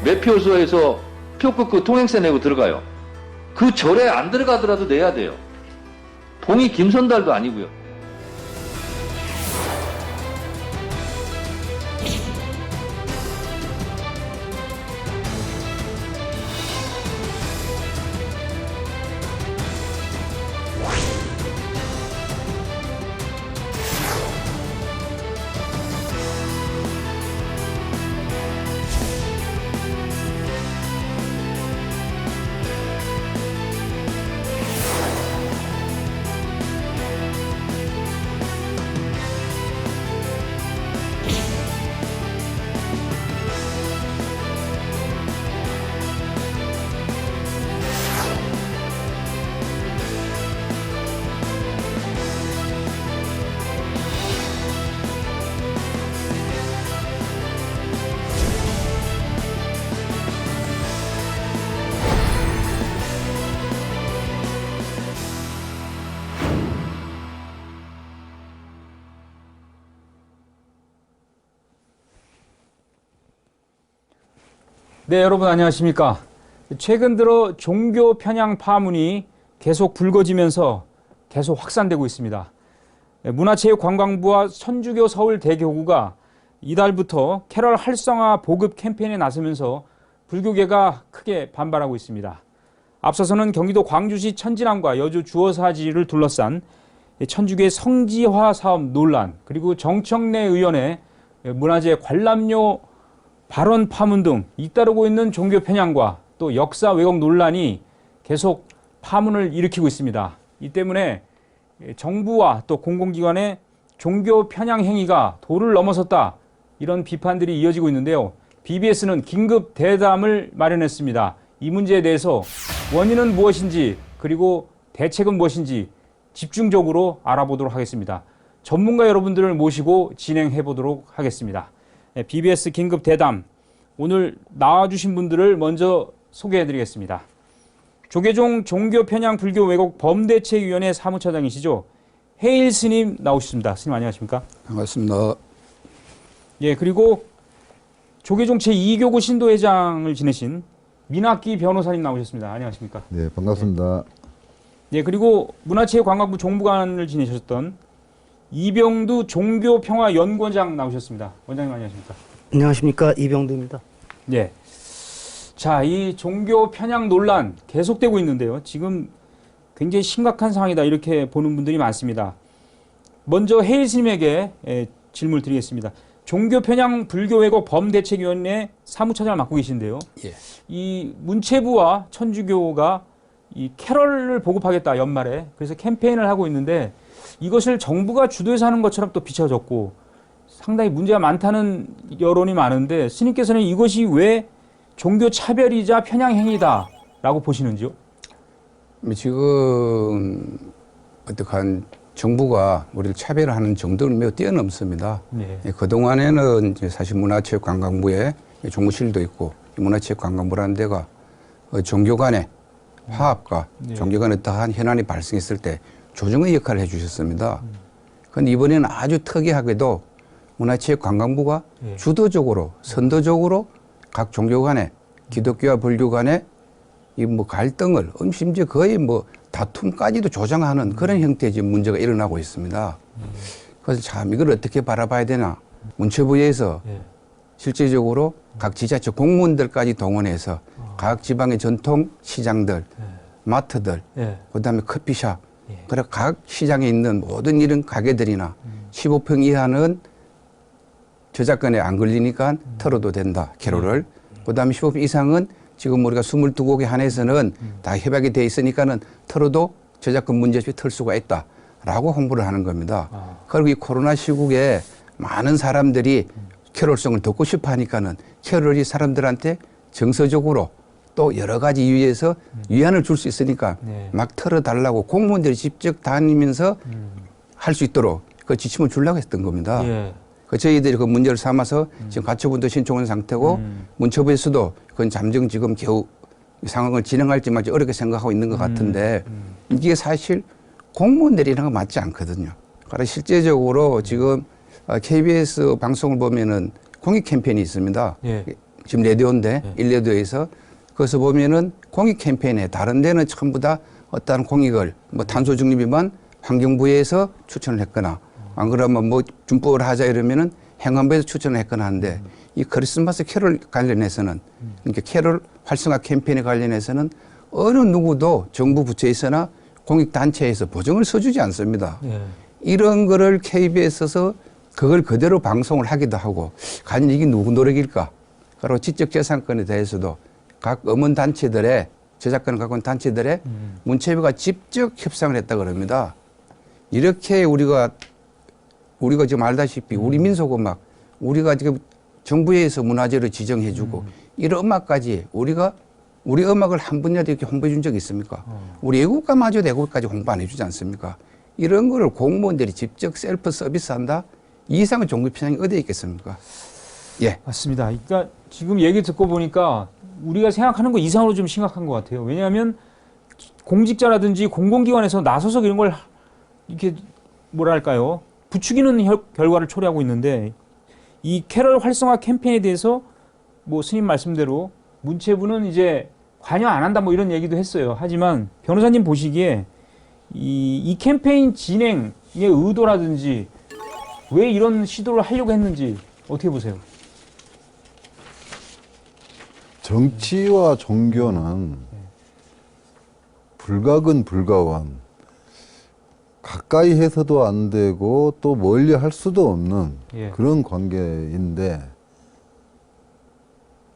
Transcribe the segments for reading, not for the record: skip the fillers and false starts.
매표소에서 표 끊고 통행세 내고 들어가요. 그 절에 안 들어가더라도 내야 돼요. 봉이 김선달도 아니고요. 네, 여러분 안녕하십니까. 최근 들어 종교 편향 파문이 계속 불거지면서 계속 확산되고 있습니다. 문화체육관광부와 천주교 서울대교구가 이달부터 캐럴 활성화 보급 캠페인에 나서면서 불교계가 크게 반발하고 있습니다. 앞서서는 경기도 광주시 천진항과 여주 주어사지를 둘러싼 천주교의 성지화 사업 논란, 그리고 정청래 의원의 문화재 관람료 발언 파문 등 잇따르고 있는 종교 편향과 또 역사 왜곡 논란이 계속 파문을 일으키고 있습니다. 이 때문에 정부와 또 공공기관의 종교 편향 행위가 도를 넘어섰다, 이런 비판들이 이어지고 있는데요. BBS는 긴급 대담을 마련했습니다. 이 문제에 대해서 원인은 무엇인지, 그리고 대책은 무엇인지 집중적으로 알아보도록 하겠습니다. 전문가 여러분들을 모시고 진행해 보도록 하겠습니다. BBS 긴급 대담, 오늘 나와주신 분들을 먼저 소개해 드리겠습니다. 조계종 종교 편향 불교 왜곡 범대책위원회 사무처장이시죠. 해일 스님 나오셨습니다. 스님 안녕하십니까? 반갑습니다. 예, 그리고 조계종 제2교구 신도회장을 지내신 민학기 변호사님 나오셨습니다. 안녕하십니까? 네, 반갑습니다. 예, 그리고 문화체육관광부 종부관을 지내셨던 이병두 종교평화연구원장 나오셨습니다. 원장님 안녕하십니까? 안녕하십니까, 이병두입니다. 예. 자, 이 종교 편향 논란 계속되고 있는데요. 지금 굉장히 심각한 상황이다, 이렇게 보는 분들이 많습니다. 먼저 해일 스님에게 질문을 드리겠습니다. 종교 편향 불교 왜곡 범대책위원회 사무처장을 맡고 계신데요. 예. 이 문체부와 천주교가 이 캐럴을 보급하겠다, 연말에. 그래서 캠페인을 하고 있는데 이것을 정부가 주도해서 하는 것처럼 또 비춰졌고 상당히 문제가 많다는 여론이 많은데, 스님께서는 이것이 왜 종교 차별이자 편향 행위다라고 보시는지요? 지금 어떡한 정부가 우리를 차별하는 정도는 매우 뛰어넘습니다. 네. 그동안에는 이제 사실 문화체육관광부에 종무실도 있고, 문화체육관광부라는 데가 종교 간의 화합과 종교 간의 어떠한 현안이 발생했을 때 조정의 역할을 해주셨습니다. 그런데 이번에는 아주 특이하게도 문화체육관광부가 주도적으로, 선도적으로 각 종교 간에, 기독교와 불교 간에 이 뭐 갈등을, 심지어 거의 뭐 다툼까지도 조장하는 그런 형태의 지금 문제가 일어나고 있습니다. 그래서 참 이걸 어떻게 바라봐야 되나. 문체부에서 실제적으로 각 지자체 공무원들까지 동원해서 각 지방의 전통 시장들, 마트들, 그다음에 커피숍, 그래 각 시장에 있는 모든 이런 가게들이나 15평 이하는 저작권에 안 걸리니까 털어도 된다, 캐롤을. 그다음에 15평 이상은 지금 우리가 22곡에 한해서는 다 협약이 돼 있으니까는 털어도 저작권 문제 없이 털 수가 있다라고 홍보를 하는 겁니다. 그리고 이 코로나 시국에 많은 사람들이 캐롤송을 듣고 싶어 하니까는 캐롤이 사람들한테 정서적으로 또 여러 가지 이유에서 위안을 줄 수 있으니까 막 털어달라고 공무원들이 직접 다니면서 할 수 있도록 그 지침을 주려고 했던 겁니다. 그 저희들이 그 문제를 삼아서 지금 가처분도 신청한 상태고 문체부에서도 그건 잠정 지금 겨우 상황을 진행할지만 어렵게 생각하고 있는 것 같은데 이게 사실 공무원들이랑 건 맞지 않거든요. 그래서 실제적으로 지금 KBS 방송을 보면은 공익 캠페인이 있습니다. 지금 레디오인데 네. 일레디오에서 거기서 보면은 공익 캠페인에 다른 데는 전부 다 어떠한 공익을 뭐 탄소 중립이만 환경부에서 추천을 했거나 안 그러면 뭐 준법을 하자 이러면은 행안부에서 추천을 했거나 하는데 이 크리스마스 캐롤 관련해서는 그러니까 캐롤 활성화 캠페인에 관련해서는 어느 누구도 정부 부처에서나 공익단체에서 보증을 써주지 않습니다. 예. 이런 거를 KBS에서 그걸 그대로 방송을 하기도 하고 과연 이게 누구 노력일까? 그리고 지적재산권에 대해서도 각 음원단체들의 저작권을 갖고 있는 단체들의 문체부가 직접 협상을 했다 그럽니다. 이렇게 우리가 지금 알다시피 우리 민속음악 우리가 지금 정부에서 문화재로 지정해주고 이런 음악까지 우리 음악을 한 분야도 이렇게 홍보해 준 적이 있습니까? 우리 애국가마저 애국까지 홍보 안 해주지 않습니까? 이런 거를 공무원들이 직접 셀프 서비스 한다? 이 이상의 종교 편향이 어디에 있겠습니까? 예. 맞습니다. 그러니까 지금 얘기 듣고 보니까 우리가 생각하는 거 이상으로 좀 심각한 것 같아요. 왜냐하면 공직자라든지 공공기관에서 나서서 이런 걸 이렇게 뭐랄까요? 부추기는 결과를 초래하고 있는데 이 캐럴 활성화 캠페인에 대해서 뭐 스님 말씀대로 문체부는 이제 관여 안 한다 뭐 이런 얘기도 했어요. 하지만 변호사님 보시기에 이 캠페인 진행의 의도라든지 왜 이런 시도를 하려고 했는지 어떻게 보세요? 정치와 종교는 불가근 불가원, 가까이 해서도 안 되고 또 멀리 할 수도 없는 예. 그런 관계인데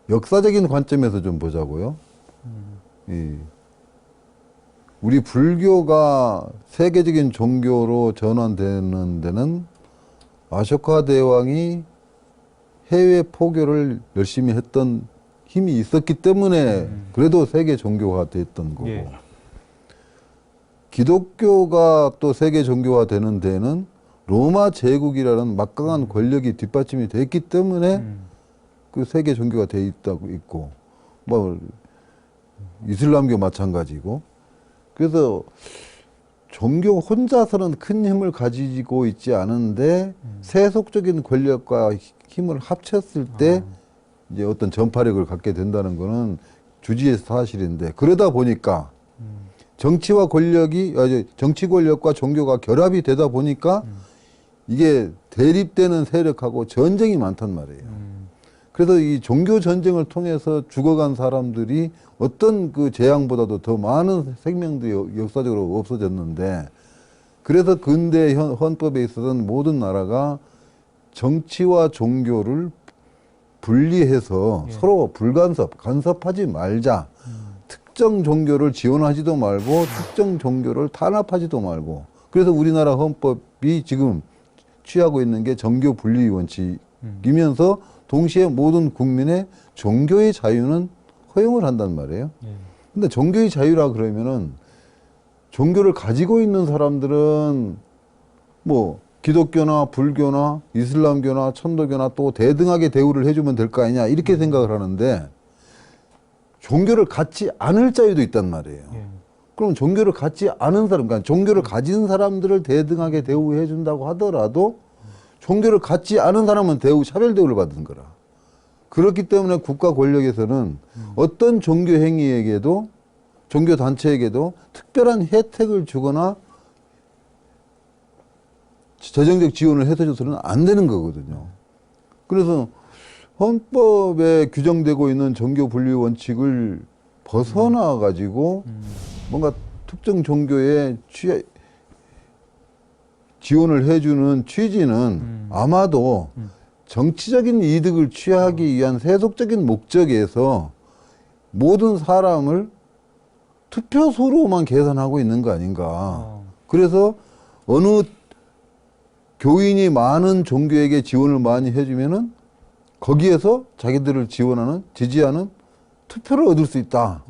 역사적인 관점에서 좀 보자고요. 우리 불교가 세계적인 종교로 전환되는 데는 아쇼카 대왕이 해외 포교를 열심히 했던 힘이 있었기 때문에 그래도 세계 종교가 됐던 거고 예. 기독교가 또 세계 종교가 되는 데는 로마 제국이라는 막강한 권력이 뒷받침이 됐기 때문에 그 세계 종교가 돼 있고 뭐 이슬람교 마찬가지고 그래서 종교 혼자서는 큰 힘을 가지고 있지 않은데 세속적인 권력과 힘을 합쳤을 때 이제 어떤 전파력을 갖게 된다는 거는 주지의 사실인데 그러다 보니까 정치와 정치 권력과 종교가 결합이 되다 보니까 이게 대립되는 세력하고 전쟁이 많단 말이에요. 그래서 이 종교 전쟁을 통해서 죽어간 사람들이 어떤 그 재앙보다도 더 많은 생명들이 역사적으로 없어졌는데 그래서 근대 헌법에 있어서는 모든 나라가 정치와 종교를 분리해서 서로 간섭하지 말자. 특정 종교를 지원하지도 말고 특정 종교를 탄압하지도 말고 그래서 우리나라 헌법이 지금 취하고 있는 게 정교 분리 원칙이면서 동시에 모든 국민의 종교의 자유는 허용을 한단 말이에요. 근데 종교의 자유라 그러면은 종교를 가지고 있는 사람들은 뭐 기독교나 불교나 이슬람교나 천도교나 또 대등하게 대우를 해주면 될 거 아니냐 이렇게 생각을 하는데 종교를 갖지 않을 자유도 있단 말이에요. 그럼 종교를 갖지 않은 사람, 그러니까 종교를 가진 사람들을 대등하게 대우해 준다고 하더라도 종교를 갖지 않은 사람은 차별 대우를 받는 거라. 그렇기 때문에 국가 권력에서는 어떤 종교 행위에게도 종교 단체에게도 특별한 혜택을 주거나 재정적 지원을 해서는 안 되는 거거든요. 그래서 헌법에 규정되고 있는 종교 분리 원칙을 벗어나 가지고 뭔가 특정 종교에 지원을 해주는 취지는 아마도 정치적인 이득을 취하기 위한 세속적인 목적에서 모든 사람을 투표소로만 계산하고 있는 거 아닌가. 그래서 어느 교인이 많은 종교에게 지원을 많이 해주면은 거기에서 자기들을 지지하는 투표를 얻을 수 있다.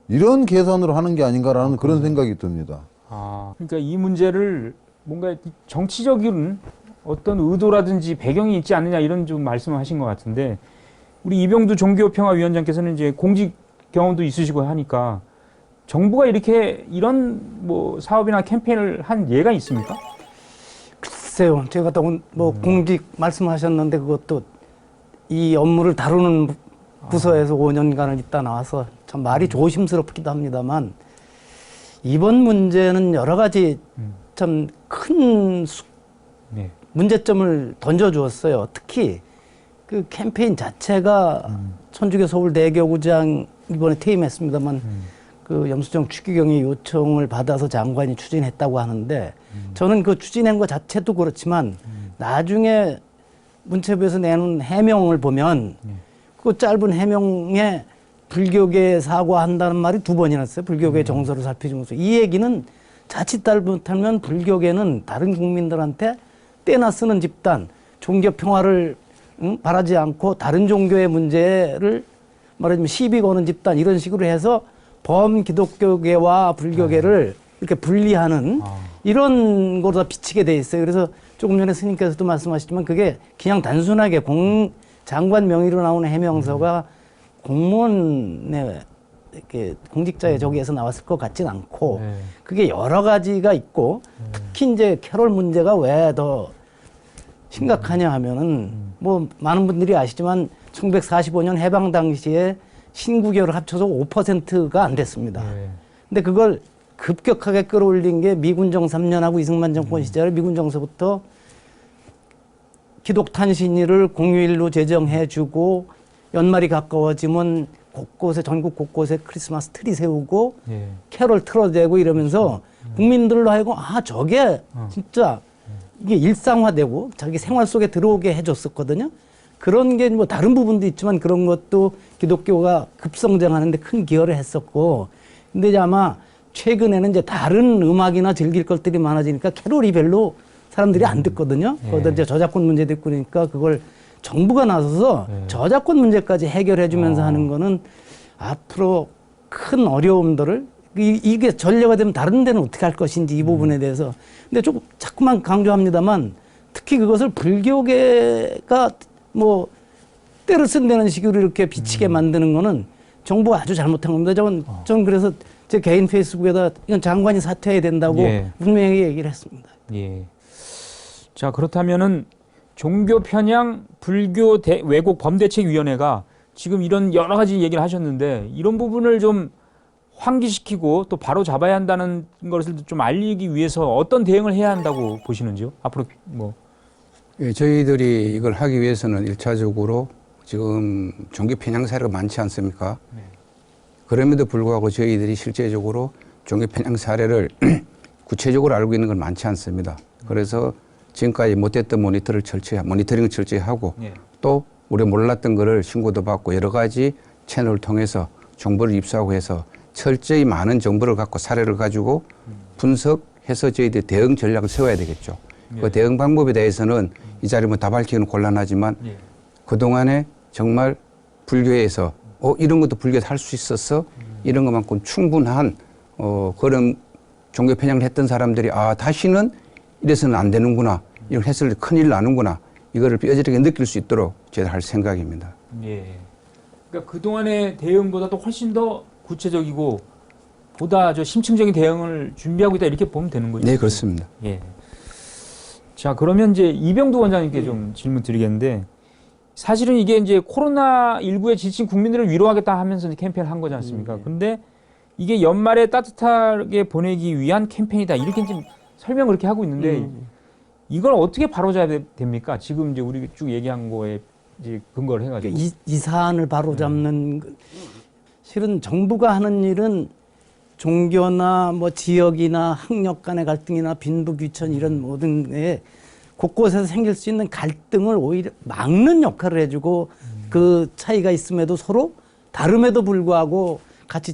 이런 계산으로 하는 게 아닌가라는 그런 생각이 듭니다. 그러니까 이 문제를 뭔가 정치적인 어떤 의도라든지 배경이 있지 않느냐 이런 좀 말씀을 하신 것 같은데 우리 이병두 종교평화위원장께서는 이제 공직 경험도 있으시고 하니까 정부가 이런 뭐 사업이나 캠페인을 한 예가 있습니까? 글쎄요, 제가 또 뭐 공직 말씀하셨는데 그것도 이 업무를 다루는 부서에서 5년간을 있다 나와서 참 말이 조심스럽기도 합니다만 이번 문제는 여러 가지 참 큰 네. 문제점을 던져주었어요. 특히 그 캠페인 자체가 천주교 서울대교구장 이번에 퇴임했습니다만 그 염수정 추기경의 요청을 받아서 장관이 추진했다고 하는데 저는 그 추진한 것 자체도 그렇지만 나중에 문체부에서 내놓은 해명을 보면 그 짧은 해명에 불교계 사과한다는 말이 2번이나 했어요. 불교계 정서를 살펴주면서. 이 얘기는 자칫 잘못하면 불교계는 다른 국민들한테 떼나 쓰는 집단, 종교 평화를 바라지 않고 다른 종교의 문제를 말하자면 시비 거는 집단 이런 식으로 해서 범기독교계와 불교계를 이렇게 분리하는 이런 거로 비치게 돼 있어요. 그래서 조금 전에 스님께서도 말씀하셨지만 그게 그냥 단순하게 장관 명의로 나오는 해명서가 공무원의 이렇게 공직자의 저기에서 나왔을 것 같진 않고 그게 여러 가지가 있고 특히 이제 캐롤 문제가 왜 더 심각하냐 하면은 뭐 많은 분들이 아시지만 1945년 해방 당시에 신구교를 합쳐서 5%가 안 됐습니다. 근데 그걸 급격하게 끌어올린 게 미군정 3년하고 이승만 정권 시절에 미군 정서부터 기독탄신일을 공휴일로 제정해주고 연말이 가까워지면 곳곳에 전국 곳곳에 크리스마스 트리 세우고 캐롤 틀어대고 이러면서 국민들로 하여금 아 저게 진짜 이게 일상화되고 자기 생활 속에 들어오게 해줬었거든요. 그런 게 뭐 다른 부분도 있지만 그런 것도 기독교가 급성장하는데 큰 기여를 했었고 근데 이제 아마 최근에는 이제 다른 음악이나 즐길 것들이 많아지니까 캐롤이 별로 사람들이 안 듣거든요. 거기다 이제 저작권 문제도 있고 그러니까 그걸 정부가 나서서 저작권 문제까지 해결해 주면서 하는 거는 앞으로 큰 어려움들을 이게 전례가 되면 다른 데는 어떻게 할 것인지 이 부분에 대해서 근데 조금 자꾸만 강조합니다만 특히 그것을 불교계가 뭐 때를 쓴다는 식으로 이렇게 비치게 만드는 거는 정부가 아주 잘못한 겁니다. 저는 그래서 제 개인 페이스북에다 이건 장관이 사퇴해야 된다고 분명히 얘기를 했습니다. 예. 자, 그렇다면은 종교 편향 불교 왜곡 범대책위원회가 지금 이런 여러 가지 얘기를 하셨는데 이런 부분을 좀 환기시키고 또 바로 잡아야 한다는 것을 좀 알리기 위해서 어떤 대응을 해야 한다고 보시는지요? 앞으로 뭐. 예, 저희들이 이걸 하기 위해서는 1차적으로 지금 종교 편향 사례가 많지 않습니까? 그럼에도 불구하고 저희들이 실제적으로 종교 편향 사례를 구체적으로 알고 있는 건 많지 않습니다. 그래서 지금까지 못했던 모니터링을 철저히 하고 또 우리가 몰랐던 거를 신고도 받고 여러 가지 채널을 통해서 정보를 입수하고 해서 철저히 많은 정보를 갖고 사례를 가지고 분석해서 저희들이 대응 전략을 세워야 되겠죠. 그 대응 방법에 대해서는 이 자리에 뭐 다 밝히기는 곤란하지만 그동안에 정말 불교에서 이런 것도 불교에서 할 수 있었어? 이런 것만큼 충분한 그런 종교 편향을 했던 사람들이 다시는 이래서는 안 되는구나. 이걸 했을 때 큰일 나는구나. 이거를 뼈저리게 느낄 수 있도록 제가 할 생각입니다. 예. 그러니까 그동안의 대응보다도 훨씬 더 구체적이고 보다 심층적인 대응을 준비하고 있다 이렇게 보면 되는 거죠. 네, 그렇습니다. 예. 자, 그러면 이제 이병두 원장님께 좀 질문 드리겠는데 사실은 이게 이제 코로나19에 지친 국민들을 위로하겠다 하면서 캠페인을 한 거지 않습니까? 근데 이게 연말에 따뜻하게 보내기 위한 캠페인이다. 이렇게 좀 설명을 그렇게 하고 있는데 이걸 어떻게 바로잡아야 됩니까? 지금 이제 우리 쭉 얘기한 거에 이제 근거를 해가지고. 이 사안을 바로잡는 실은 정부가 하는 일은 종교나 뭐 지역이나 학력 간의 갈등이나 빈부귀천 이런 모든 게 곳곳에서 생길 수 있는 갈등을 오히려 막는 역할을 해주고 그 차이가 있음에도 서로 다름에도 불구하고 같이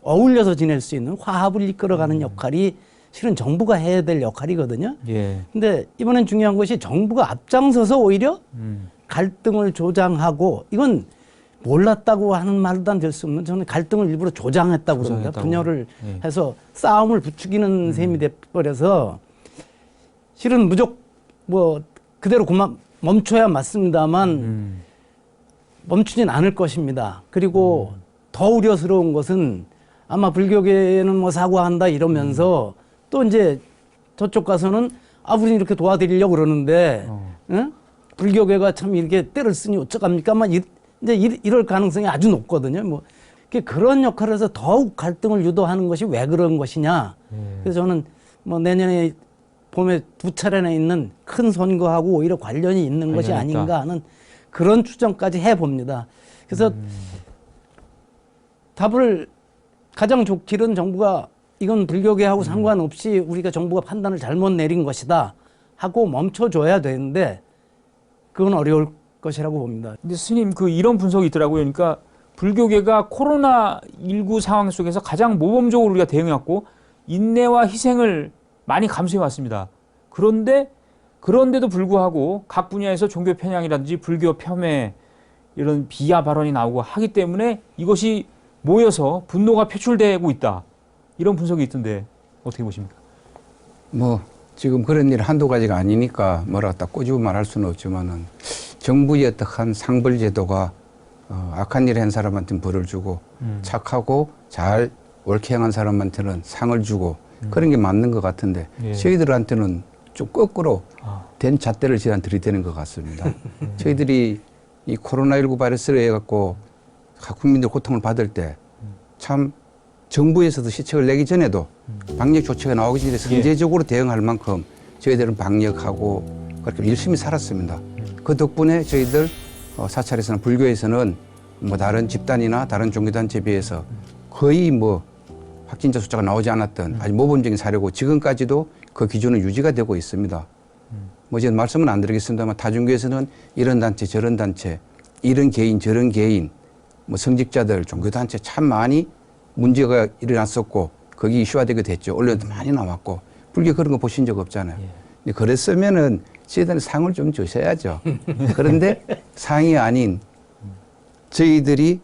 어울려서 지낼 수 있는 화합을 이끌어가는 역할이 실은 정부가 해야 될 역할이거든요. 근데 이번엔 중요한 것이 정부가 앞장서서 오히려 갈등을 조장하고 이건 몰랐다고 하는 말도 안 될 수 없는 저는 갈등을 일부러 조장했다고 그럽니다. 분열을 해서 싸움을 부추기는 셈이 돼버려서 실은 뭐 그대로 멈춰야 맞습니다만 멈추진 않을 것입니다. 그리고 더 우려스러운 것은 아마 불교계는 뭐 사과한다 이러면서 또 이제 저쪽 가서는 우리는 이렇게 도와드리려고 그러는데 응? 불교계가 참 이렇게 때를 쓰니 어쩌갑니까? 이제 이럴 가능성이 아주 높거든요. 뭐 그런 역할을 해서 더욱 갈등을 유도하는 것이 왜 그런 것이냐. 그래서 저는 뭐 내년에 봄에 두 차례나 있는 큰 선거하고 오히려 관련이 있는 것이 아닌가 하는 그런 추정까지 해봅니다. 그래서 답을 가장 좋기는 정부가 이건 불교계하고 상관없이 우리가 정부가 판단을 잘못 내린 것이다 하고 멈춰줘야 되는데 그건 어려울 것이라고 봅니다. 근데 스님 이런 분석이 있더라고요. 그러니까 불교계가 코로나19 상황 속에서 가장 모범적으로 우리가 대응해왔고 인내와 희생을 많이 감수해왔습니다. 그런데도 불구하고 각 분야에서 종교 편향이라든지 불교 폄훼 이런 비하 발언이 나오고 하기 때문에 이것이 모여서 분노가 표출되고 있다. 이런 분석이 있던데 어떻게 보십니까? 뭐 지금 그런 일 한두 가지가 아니니까 뭐라 딱 꼬집어 말할 수는 없지만은 정부의 어떠한 상벌 제도가 악한 일 한 사람한테는 벌을 주고 착하고 잘 옳게 행한 사람한테는 상을 주고 그런 게 맞는 것 같은데 저희들한테는 좀 거꾸로 된 잣대를 저희한테 들이대는 것 같습니다. 저희들이 이 코로나19 바이러스로 해갖고 각 국민들 고통을 받을 때 참 정부에서도 시책을 내기 전에도 방역 조치가 나오기 전에 선제적으로 대응할 만큼 저희들은 방역하고 그렇게 열심히 살았습니다. 그 덕분에 저희들 사찰에서나 불교에서는 뭐 다른 집단이나 다른 종교단체에 비해서 거의 뭐 확진자 숫자가 나오지 않았던 아주 모범적인 사례고 지금까지도 그 기준은 유지가 되고 있습니다. 뭐 이제 말씀은 안 드리겠습니다만 다중교에서는 이런 단체 저런 단체 이런 개인 저런 개인 뭐 성직자들 종교단체 참 많이 문제가 일어났었고 거기 이슈화되게 됐죠. 언론에도 많이 나왔고 불교 그런 거 보신 적 없잖아요. 그랬으면은 저희들은 상을 좀 주셔야죠. 그런데 상이 아닌 저희들이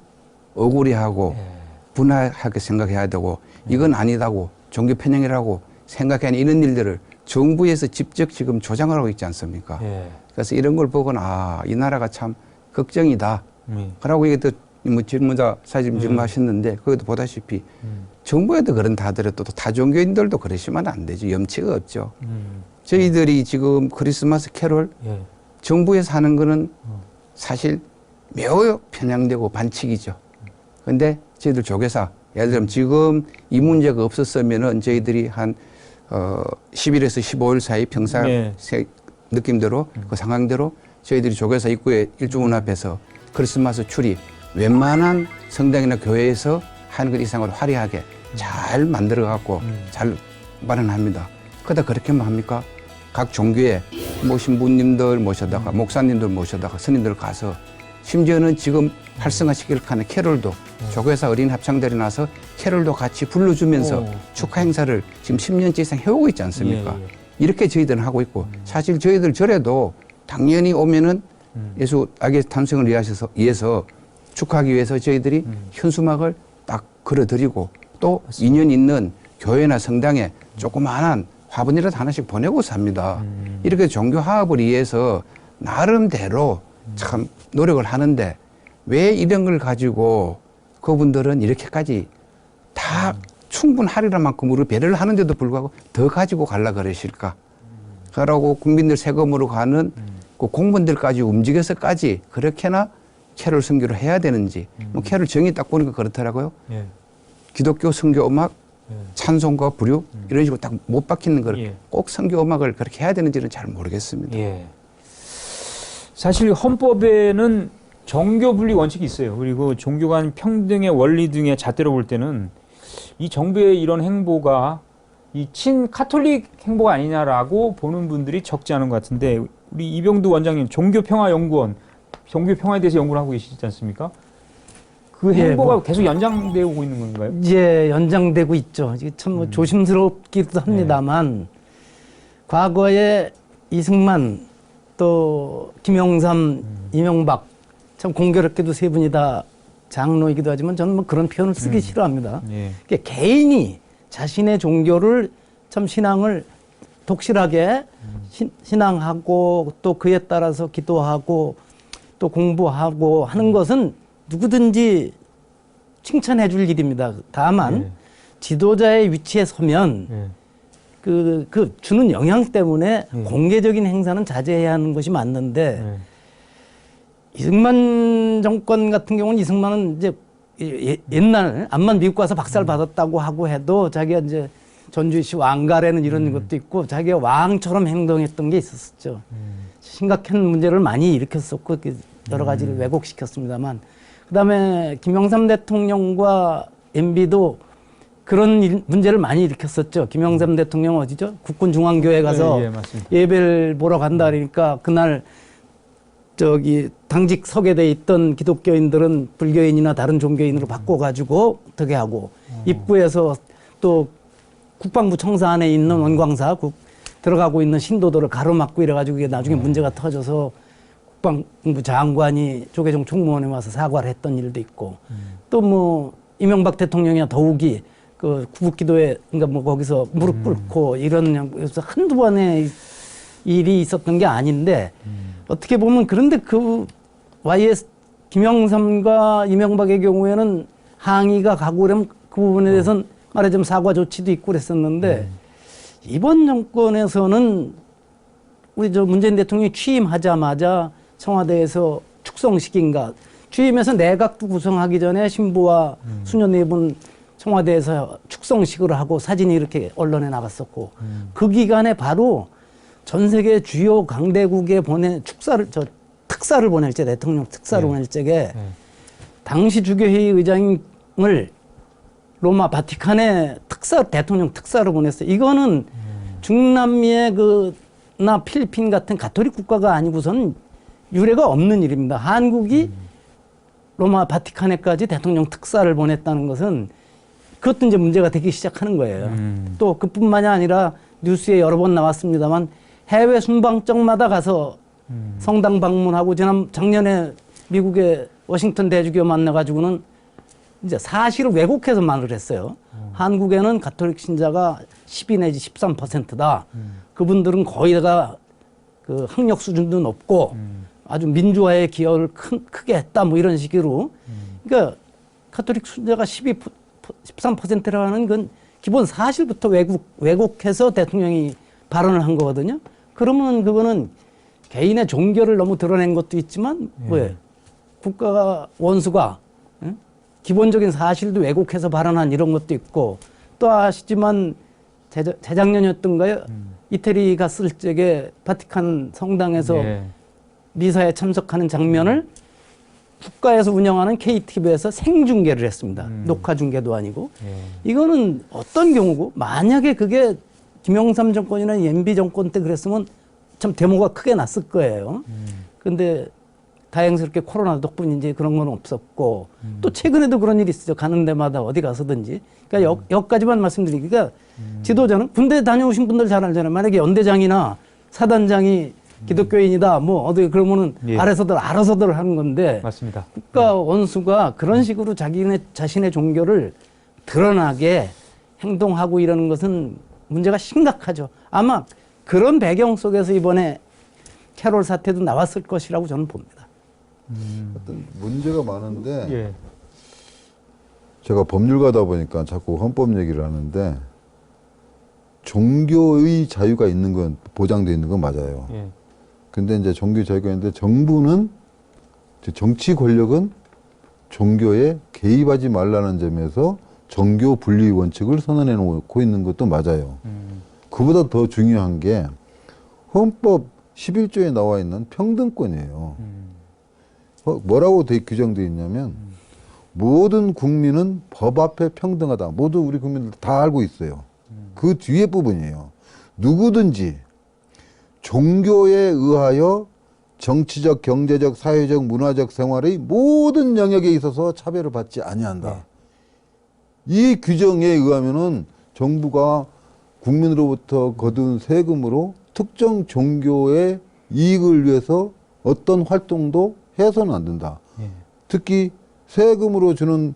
억울해하고 분하게 생각해야 되고 이건 아니다고 종교 편향이라고 생각하는 이런 일들을 정부에서 직접 지금 조장을 하고 있지 않습니까? 그래서 이런 걸 보고는 이 나라가 참 걱정이다. 그러고 이게 또 뭐 질문자 사진 질문하셨는데 거기도 보다시피 정부에도 그런다 하더라도 또 다종교인들도 그러시면 안 되죠. 염치가 없죠. 저희들이 지금 크리스마스 캐롤 정부에서 하는 거는 사실 매우 편향되고 반칙이죠. 근데 저희들 조계사 예를 들면 지금 이 문제가 없었으면은 저희들이 한 10일에서 15일 사이 평상 느낌대로 그 상황대로 저희들이 조계사 입구에 일주문 앞에서 크리스마스 추리 웬만한 성당이나 교회에서 하는 것 이상으로 화려하게 잘 만들어 갖고 잘 마련합니다. 그러다 그렇게만 합니까? 각 종교에 뭐 신부님들 모셔다가 목사님들 모셔다가 스님들 가서 심지어는 지금 활성화시킬 하는 캐롤도 조교사 어린 합창들이 나서 캐롤도 같이 불러주면서 축하 행사를 지금 10년째 이상 해오고 있지 않습니까? 이렇게 저희들은 하고 있고 사실 저희들 절에도 당연히 오면은 예수 아기 탄생을 위해서 축하하기 위해서 저희들이 현수막을 딱 걸어드리고 또 인연 있는 교회나 성당에 조그마한 화분이라도 하나씩 보내고 삽니다. 이렇게 종교 화합을 위해서 나름대로 참 노력을 하는데 왜 이런 걸 가지고 그분들은 이렇게까지 다 충분하리란 만큼 우리 배려를 하는데도 불구하고 더 가지고 갈라 그러실까? 그러고 국민들 세금으로 가는 그 공무원들까지 움직여서까지 그렇게나 캐롤 선교를 해야 되는지 뭐 캐롤 정의 딱 보니까 그렇더라고요. 기독교 선교 음악 찬송과 부류 이런 식으로 딱 못 박히는 걸 꼭 선교 음악을 그렇게 해야 되는지는 잘 모르겠습니다. 사실 헌법에는 정교 분리 원칙이 있어요. 그리고 종교 간 평등의 원리 등의 잣대로 볼 때는 이 정부의 이런 행보가 이 친카톨릭 행보가 아니냐라고 보는 분들이 적지 않은 것 같은데 우리 이병두 원장님 종교평화연구원 종교평화에 대해서 연구를 하고 계시지 않습니까? 그 행보가 계속 연장되고 있는 건가요? 연장되고 있죠. 이게 참 조심스럽기도 합니다만 과거에 이승만 또 김영삼, 이명박 참 공교롭게도 세 분이 다 장로이기도 하지만 저는 뭐 그런 표현을 쓰기 싫어합니다. 그러니까 개인이 자신의 종교를 참 신앙을 독실하게 신앙하고 또 그에 따라서 기도하고 또 공부하고 하는 것은 누구든지 칭찬해 줄 일입니다. 다만 지도자의 위치에 서면 그 주는 영향 때문에 공개적인 행사는 자제해야 하는 것이 맞는데 이승만 정권 같은 경우는 이승만은 이제 옛날 암만 미국 가서 박사를 받았다고 하고 해도 자기가 이제 전주시 왕가라는 이런 것도 있고 자기가 왕처럼 행동했던 게 있었죠. 심각한 문제를 많이 일으켰었고 여러 가지를 왜곡시켰습니다만 그다음에 김영삼 대통령과 MB도 그런 문제를 많이 일으켰었죠. 김영삼 대통령 어디죠? 국군중앙교회 가서 예배를 보러 간다 그러니까 그날 저기 당직 서게돼 있던 기독교인들은 불교인이나 다른 종교인으로 바꿔가지고 어떻게 하고 입구에서 또 국방부 청사 안에 있는 원광사 들어가고 있는 신도들을 가로막고 이래가지고 이게 나중에 문제가 터져서 국방부 장관이 조계종 총무원에 와서 사과를 했던 일도 있고 또 뭐 이명박 대통령이야 더욱이 그 구국기도에 그러니까 뭐 거기서 무릎 꿇고 이런 그래서 한두 번의 일이 있었던 게 아닌데 어떻게 보면 그런데 그 YS 김영삼과 이명박의 경우에는 항의가 가고 그러면 그 부분에 대해서는 말하자면 사과 조치도 있고 그랬었는데 이번 정권에서는 우리 저 문재인 대통령이 취임하자마자 청와대에서 축성식인가 취임해서 내각도 구성하기 전에 신부와 수녀 네 분 청와대에서 축성식을 하고 사진이 이렇게 언론에 나갔었고 그 기간에 바로 전 세계 주요 강대국에 특사를 보낼 때 대통령 특사를 보낼 때에 당시 주교회의 의장을 로마 바티칸에 대통령 특사로 보냈어요. 이거는 중남미의 나 필리핀 같은 가톨릭 국가가 아니고선 유례가 없는 일입니다. 한국이 로마 바티칸에까지 대통령 특사를 보냈다는 것은 그것도 이제 문제가 되기 시작하는 거예요. 또 그뿐만이 아니라 뉴스에 여러 번 나왔습니다만 해외 순방장마다 가서 성당 방문하고 작년에 미국의 워싱턴 대주교 만나가지고는 이제 사실을 왜곡해서 말을 했어요. 한국에는 가톨릭 신자가 12 내지 13%다. 그분들은 거의 다 그 학력 수준도 높고 아주 민주화에 기여를 크게 했다. 뭐 이런 식으로. 그러니까 가톨릭 신자가 13%라는 건 기본 사실부터 왜곡해서 대통령이 발언을 한 거거든요. 그러면 그거는 개인의 종교를 너무 드러낸 것도 있지만 왜 국가가 원수가 기본적인 사실도 왜곡해서 발언한 이런 것도 있고 또 아시지만 재작년이었던가요? 이태리 갔을 적에 바티칸 성당에서 미사에 참석하는 장면을 국가에서 운영하는 KTV에서 생중계를 했습니다. 녹화 중계도 아니고. 이거는 어떤 경우고 만약에 그게 김영삼 정권이나 MB 정권 때 그랬으면 참 데모가 크게 났을 거예요. 근데 다행스럽게 코로나 덕분인지 그런 건 없었고 또 최근에도 그런 일이 있었죠. 가는 데마다 어디 가서든지. 그러니까 여기까지만 말씀드리니까 지도자는 군대 다녀오신 분들 잘 알잖아요. 만약에 연대장이나 사단장이 기독교인이다 뭐 어디 그러면은 알아서들 하는 건데 맞습니다. 국가 원수가 그런 식으로 자신의 종교를 드러나게 행동하고 이러는 것은 문제가 심각하죠. 아마 그런 배경 속에서 이번에 캐롤 사태도 나왔을 것이라고 저는 봅니다. 어떤 문제가 많은데 제가 법률가다 보니까 자꾸 헌법 얘기를 하는데 종교의 자유가 있는 건 보장되어 있는 건 맞아요. 근데 이제 종교 자유가 있는데 정부는 정치 권력은 종교에 개입하지 말라는 점에서 종교 분리 원칙을 선언해 놓고 있는 것도 맞아요. 그보다 더 중요한 게 헌법 11조에 나와 있는 평등권이에요. 뭐라고 규정되어 있냐면 모든 국민은 법 앞에 평등하다. 모두 우리 국민들 다 알고 있어요. 그 뒤에 부분이에요. 누구든지 종교에 의하여 정치적, 경제적, 사회적, 문화적 생활의 모든 영역에 있어서 차별을 받지 아니한다. 이 규정에 의하면은 정부가 국민으로부터 거둔 세금으로 특정 종교의 이익을 위해서 어떤 활동도 해서는 안 된다. 특히 세금으로 주는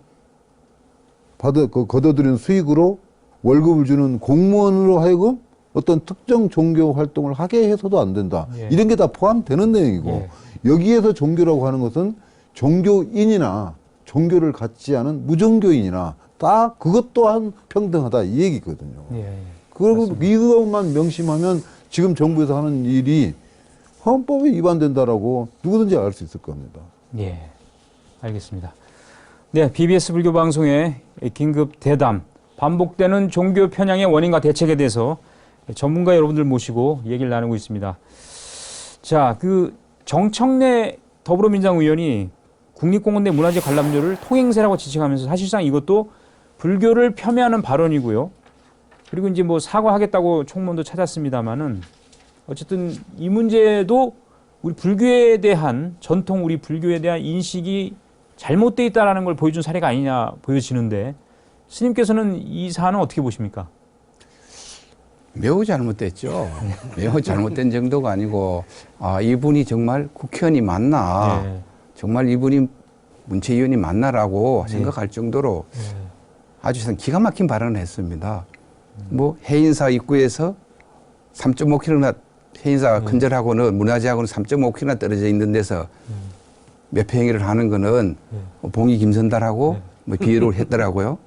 걷어들인 수익으로 월급을 주는 공무원으로 하여금 어떤 특정 종교 활동을 하게 해서도 안 된다. 이런 게 다 포함되는 내용이고 여기에서 종교라고 하는 것은 종교인이나 종교를 갖지 않은 무종교인이나 다 그것 또한 평등하다 이 얘기거든요. 그리고 이것만 명심하면 지금 정부에서 하는 일이 헌법에 위반된다라고 누구든지 알 수 있을 겁니다. 예, 알겠습니다. 네, BBS 불교 방송의 긴급 대담, 반복되는 종교 편향의 원인과 대책에 대해서 전문가 여러분들 모시고 얘기를 나누고 있습니다. 자, 그 정청래 더불어민주당 의원이 국립공원 내 문화재 관람료를 통행세라고 지칭하면서 사실상 이것도 불교를 폄훼하는 발언이고요. 그리고 이제 뭐 사과하겠다고 총무원도 찾았습니다만은 어쨌든 이 문제도 우리 불교에 대한 전통, 우리 불교에 대한 인식이 잘못되어 있다는 걸 보여준 사례가 아니냐 보여지는데 스님께서는 이 사안은 어떻게 보십니까? 매우 잘못됐죠. 매우 잘못된 정도가 아니고 이분이 정말 국회의원이 맞나 네. 정말 이분이 문체위원이 맞나라고 네. 생각할 정도로 아주 기가 막힌 발언을 했습니다. 뭐 해인사 입구에서 3.5km나 해인사가 큰절하고는 문화재하고는 3.5km나 떨어져 있는 데서 몇 행위를 하는 거는 봉이 김선달하고 뭐 비교를 했더라고요.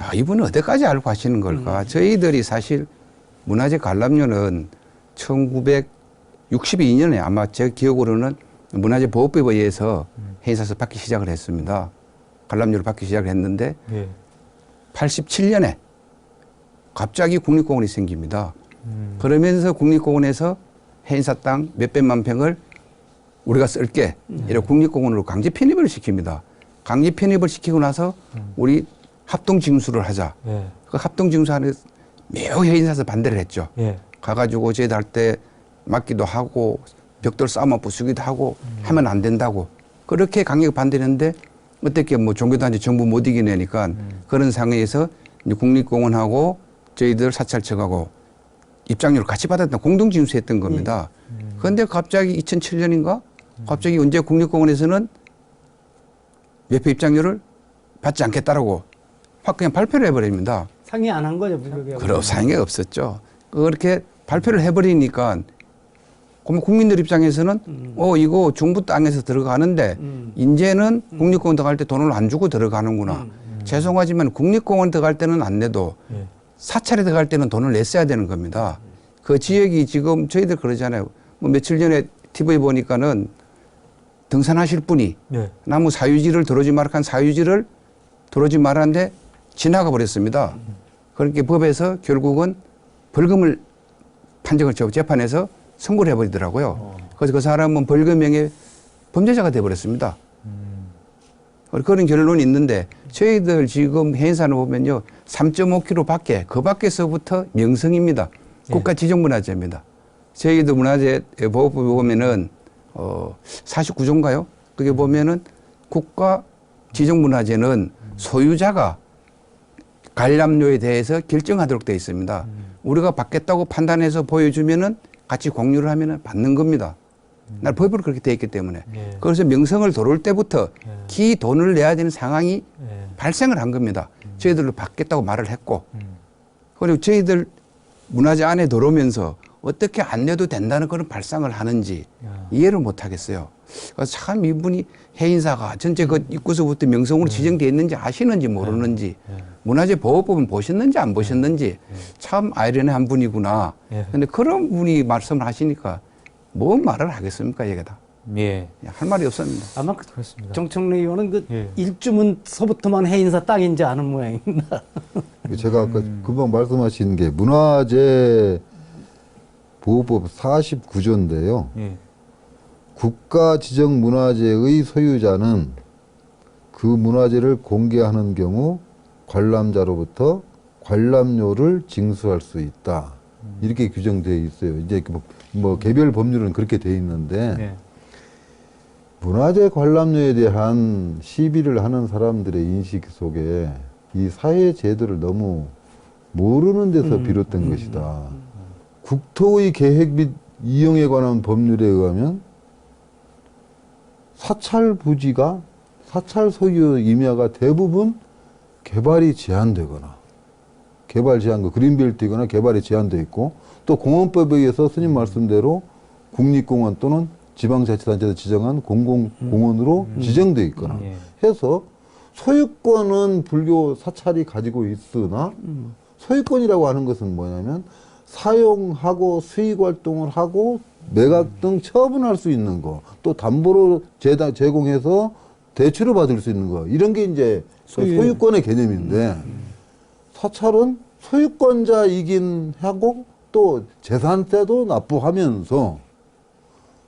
야, 이분은 어디까지 알고 하시는 걸까? 저희들이 사실 문화재 관람료는 1962년에 아마 제 기억으로는 문화재 보호법에 의해서 해인사에서 받기 시작을 했습니다. 관람료를 받기 시작을 했는데 87년에 갑자기 국립공원이 생깁니다. 그러면서 국립공원에서 해인사 땅 몇백만 평을 우리가 쓸게 이렇게 국립공원으로 강제 편입을 시킵니다. 강제 편입을 시키고 나서 우리 합동징수를 하자. 그 합동징수하는 매우 해인사에서 반대를 했죠. 가가지고 저희들 할 때 맞기도 하고 벽돌 쌓아만 부수기도 하고 하면 안 된다고 그렇게 강력히 반대했는데 어떻게 뭐 종교단체 정부 못 이겨내니까 그런 상황에서 이제 국립공원하고 저희들 사찰청하고 입장료를 같이 받았던 공동징수했던 겁니다. 그런데 갑자기 2007년인가 갑자기 언제 국립공원에서는 외표 입장료를 받지 않겠다라고 확 그냥 발표를 해버립니다. 상의 안 한 거죠, 불교계하고. 그럼 상의가 없었죠. 그렇게 발표를 해버리니까 그러면 국민들 입장에서는 이거 정부 땅에서 들어가는데 이제는 국립공원 들어갈 때 돈을 안 주고 들어가는구나. 죄송하지만 국립공원 들어갈 때는 안 내도 사찰에 들어갈 때는 돈을 냈어야 되는 겁니다. 그 지역이 지금 저희들 그러잖아요. 뭐 며칠 전에 TV에 보니까는 등산하실 분이 나무 사유지를 들어오지 말한 사유지를 들어오지 말았는데 지나가 버렸습니다. 그렇게 법에서 결국은 벌금을 판정을 재판에서 선고를 해버리더라고요. 그래서 그 사람은 벌금형의 범죄자가 돼버렸습니다. 그런 결론이 있는데 저희들 지금 해인사를 보면요. 3.5km 밖에 그 밖에서부터 명성입니다. 국가 지정문화재입니다. 저희도 문화재 보호법에 보면은 49조인가요? 그게 보면은 국가 지정문화재는 소유자가 관람료에 대해서 결정하도록 되어 있습니다. 우리가 받겠다고 판단해서 보여주면은 같이 공유를 하면은 받는 겁니다. 날 법으로 그렇게 되어 있기 때문에. 그래서 명성을 도를 때부터 기 돈을 내야 되는 상황이 발생을 한 겁니다. 저희들도 받겠다고 말을 했고. 그리고 저희들 문화재 안에 들어오면서 어떻게 안 내도 된다는 그런 발상을 하는지 이해를 못 하겠어요. 그래서 참 이분이 해인사가 전체 그 입구서부터 명성으로 지정되어 있는지 아시는지 모르는지 문화재 보호법은 보셨는지 안 보셨는지 참 아이러니한 분이구나. 근데 그런 분이 말씀을 하시니까 뭔 말을 하겠습니까, 얘가 할 말이 없습니다. 아마 그렇습니다. 정청래 의원은 그 일주문서부터만 해인사 땅인지 아는 모양입니다. 제가 아까 금방 말씀하신 게 문화재 보호법 49조인데요. 국가 지정 문화재의 소유자는 그 문화재를 공개하는 경우 관람자로부터 관람료를 징수할 수 있다. 이렇게 규정되어 있어요. 이제 뭐 개별 법률은 그렇게 되어 있는데 문화재 관람료에 대한 시비를 하는 사람들의 인식 속에 이 사회 제도를 너무 모르는 데서 비롯된 것이다. 국토의 계획 및 이용에 관한 법률에 의하면 사찰 부지가 사찰 소유 임야가 대부분 개발이 제한되거나 개발 제한구 그린벨트이거나 개발이 제한되어 있고 또 공원법에 의해서 스님 말씀대로 국립공원 또는 지방자치단체에서 지정한 공공공원으로 지정되어 있거나 해서 소유권은 불교 사찰이 가지고 있으나 소유권이라고 하는 것은 뭐냐면 사용하고 수익 활동을 하고 매각 등 처분할 수 있는 거, 또 담보로 제공해서 대출을 받을 수 있는 거, 이런 게 이제 소유권의 개념인데 사찰은 소유권자이긴 하고 또 재산세도 납부하면서